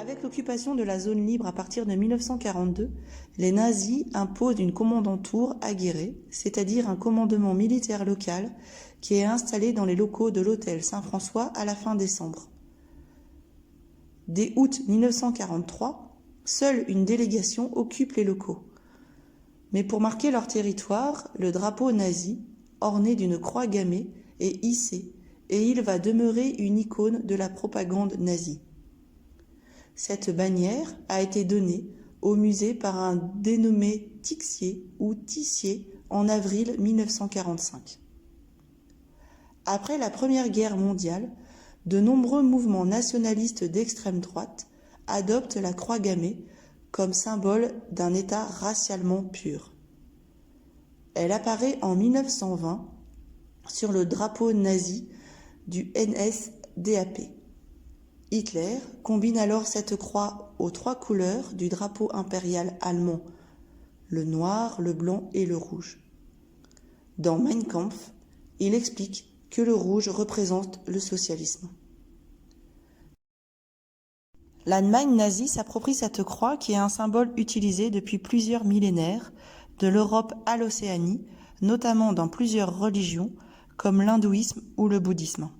Avec l'occupation de la zone libre à partir de 1942, les nazis imposent une kommandantur aguerrée, c'est-à-dire un commandement militaire local qui est installé dans les locaux de l'hôtel Saint-François à la fin décembre. Dès août 1943, seule une délégation occupe les locaux. Mais pour marquer leur territoire, le drapeau nazi, orné d'une croix gammée, est hissé et il va demeurer une icône de la propagande nazie. Cette bannière a été donnée au musée par un dénommé Tixier ou Tissier en avril 1945. Après la Première Guerre mondiale, de nombreux mouvements nationalistes d'extrême droite adoptent la croix gammée comme symbole d'un État racialement pur. Elle apparaît en 1920 sur le drapeau nazi du NSDAP. Hitler combine alors cette croix aux 3 couleurs du drapeau impérial allemand, le noir, le blanc et le rouge. Dans Mein Kampf, il explique que le rouge représente le socialisme. L'Allemagne nazie s'approprie cette croix qui est un symbole utilisé depuis plusieurs millénaires, de l'Europe à l'Océanie, notamment dans plusieurs religions comme l'hindouisme ou le bouddhisme.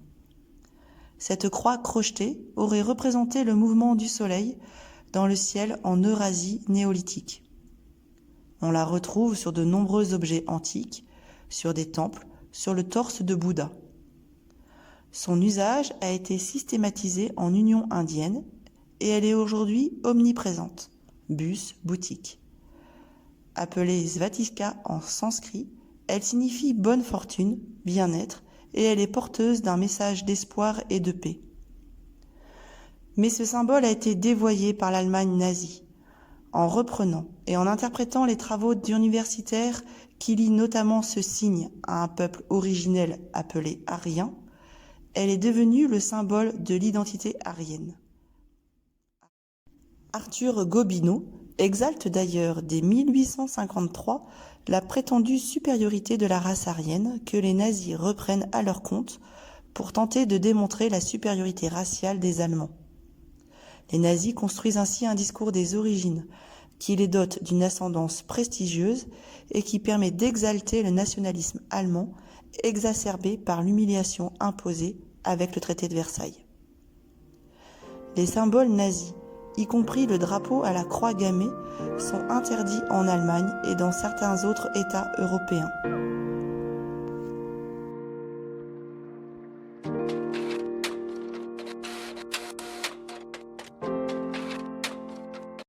Cette croix crochetée aurait représenté le mouvement du soleil dans le ciel en Eurasie néolithique. On la retrouve sur de nombreux objets antiques, sur des temples, sur le torse de Bouddha. Son usage a été systématisé en Union indienne et elle est aujourd'hui omniprésente, bus, boutique. Appelée Svatika en sanskrit, elle signifie bonne fortune, bien-être, et elle est porteuse d'un message d'espoir et de paix. Mais ce symbole a été dévoyé par l'Allemagne nazie. En reprenant et en interprétant les travaux d'universitaires qui lient notamment ce signe à un peuple originel appelé arien, elle est devenue le symbole de l'identité aryenne. Arthur Gobineau exalte d'ailleurs dès 1853 la prétendue supériorité de la race aryenne que les nazis reprennent à leur compte pour tenter de démontrer la supériorité raciale des Allemands. Les nazis construisent ainsi un discours des origines qui les dote d'une ascendance prestigieuse et qui permet d'exalter le nationalisme allemand exacerbé par l'humiliation imposée avec le traité de Versailles. Les symboles nazis, y compris le drapeau à la croix gammée, sont interdits en Allemagne et dans certains autres États européens.